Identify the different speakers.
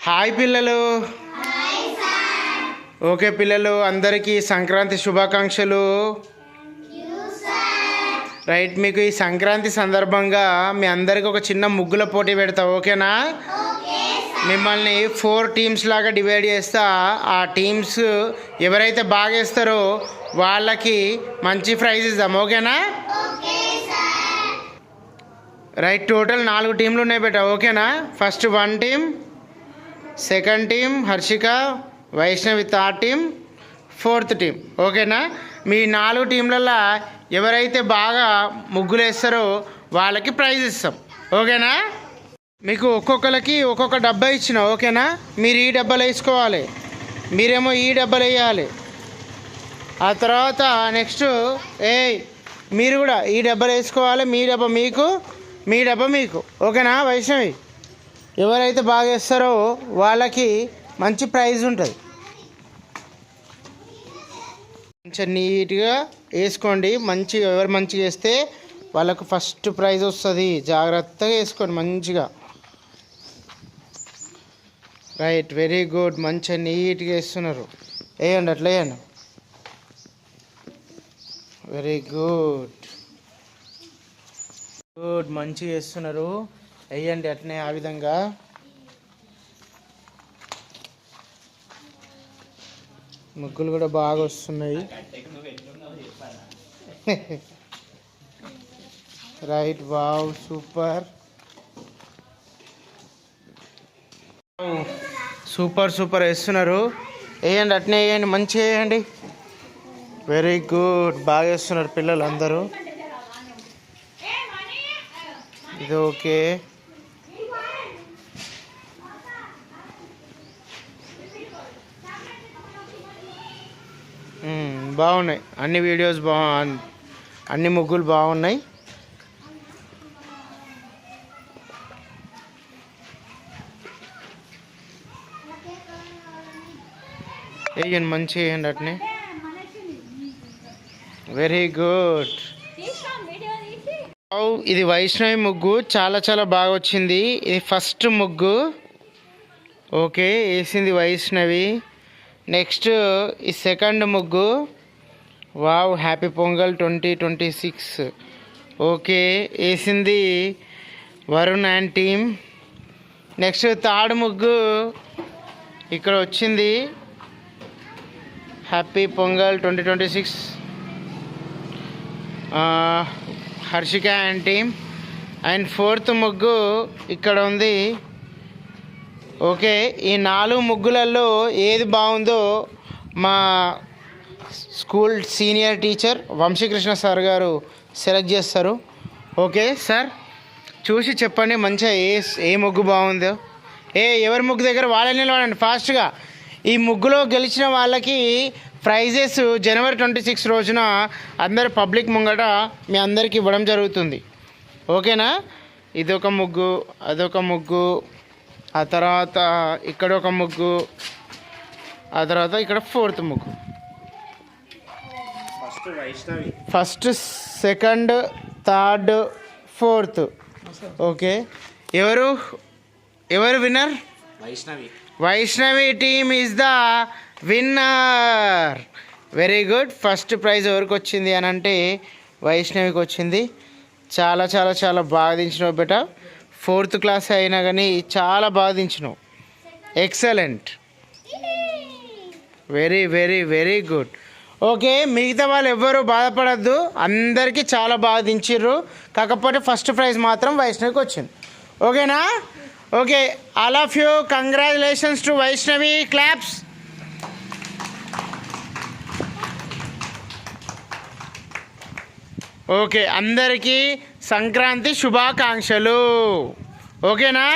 Speaker 1: Hi పిల్లలు. Okay పిల్లలు, అందరికీ సంక్రాంతి శుభాకాంక్షలు. రైట్, మీకు ఈ సంక్రాంతి సందర్భంగా మీ అందరికి ఒక చిన్న ముగ్గుల పోటీ పెడతా, ఓకేనా? మిమ్మల్ని 4 టీమ్స్ లాగా డివైడ్ చేస్తా. ఆ టీమ్స్ ఎవరైతే బాగా వేస్తారో వాళ్ళకి మంచి ప్రైజ్ ఇద్దాం, ఓకేనా? రైట్, టోటల్ 4 టీంలు ఉన్నాయి బేటా, ఓకేనా? First 1 team, second team Harshika, Vaishnavi 3rd team, 4th team, ఓకేనా? మీ 4 టీంలలో ఎవరైతే బాగా ముగ్గులు వేస్తారో వాళ్ళకి ప్రైజ్ ఇస్తాం, ఓకేనా? మీకు ఒక్కొక్కరికి ఒక్కొక్క డబ్బా ఇచ్చిన, ఓకేనా? మీరు ఈ డబ్బాలు వేసుకోవాలి, మీరేమో ఈ డబ్బాలు వేయాలి. ఆ తర్వాత నెక్స్ట్ మీరు కూడా ఈ డబ్బాలు వేసుకోవాలి. మీ డబ్బా మీకు, మీ డబ్బా మీకు, ఓకేనా? వైష్ణవి, ఎవరైతే బాగా వేస్తారో వాళ్ళకి మంచి ప్రైజ్ ఉంటుంది. మంచిగా నీట్గా వేసుకోండి. ఎవరు మంచిగా వేస్తే వాళ్ళకు ఫస్ట్ ప్రైజ్ వస్తుంది. జాగ్రత్తగా వేసుకోండి మంచిగా. Right, very good. మంచిగా నీట్గా వేస్తున్నారు. వేయండి, అట్లా వేయండి. వెరీ గుడ్ గుడ్, మంచిగా వేస్తున్నారు. వేయండి అట్నే, ఆ విధంగా. ముగ్గులు కూడా బాగా వస్తున్నాయి. Right, wow, super super super వేస్తున్నారు. వేయండి అట్నే వేయండి, మంచిగా వేయండి. వెరీ గుడ్, బాగా వేస్తున్నారు పిల్లలు అందరూ. ఇది ఓకే. బాగున్నాయి అన్ని వీడియోస్, అన్ని ముగ్గులు బాగున్నాయి. వేయండి, మంచిగా వేయండి అట్నే. Very good. ఇది వైష్ణవి ముగ్గు, చాలా చాలా బాగా వచ్చింది. ఇది ఫస్ట్ ముగ్గు, ఓకే, వేసింది వైష్ణవి. నెక్స్ట్ ఈ సెకండ్ ముగ్గు, వావ్, హ్యాపీ పొంగల్ 2026, ఓకే, వేసింది Varun and team. Next 3rd ముగ్గు ఇక్కడ వచ్చింది, happy pongal 2026, Harshika and team. And 4th ముగ్గు ఇక్కడ ఉంది, ఓకే. ఈ 4 ముగ్గులలో ఏది బాగుందో మా school senior teacher Vamsi Krishna sir గారు సెలెక్ట్ చేస్తారు, ఓకే సార్. చూసి చెప్పండి మంచిగా ఏ ముగ్గు బాగుందో. ఎవరి ముగ్గు దగ్గర వాళ్ళని నిలబడండి ఫాస్ట్గా. ఈ ముగ్గులో గెలిచిన వాళ్ళకి ప్రైజెస్ జనవరి 26 రోజున అందరు పబ్లిక్ ముంగట మీ అందరికి ఇవ్వడం జరుగుతుంది, ఓకేనా? ఇదొక ముగ్గు, అదొక ముగ్గు, ఆ తర్వాత ఇక్కడ ఒక ముగ్గు, ఆ తర్వాత ఇక్కడ 4th ముగ్గు. First, second, 3rd, 4th, okay. ఎవరు winner? Vaishnavi team is the winner. Very good. First prize ఎవరికి వచ్చింది అని అంటే వైష్ణవికి వచ్చింది. చాలా చాలా చాలా బాగా దించినావు బేట. 4th క్లాస్ అయినా కానీ చాలా బాగా దించినావు. Excellent, very very very good. Okay, మిగతా వాళ్ళు ఎవ్వరూ బాధపడద్దు, అందరికీ చాలా బాగా దించిర్రు. కాకపోతే ఫస్ట్ ప్రైజ్ మాత్రం వైష్ణవికి వచ్చింది, ఓకేనా? Okay, all of you congratulations to Vaishnavi. Claps. Okay, అందరికీ సంక్రాంతి శుభాకాంక్షలు, ఓకేనా?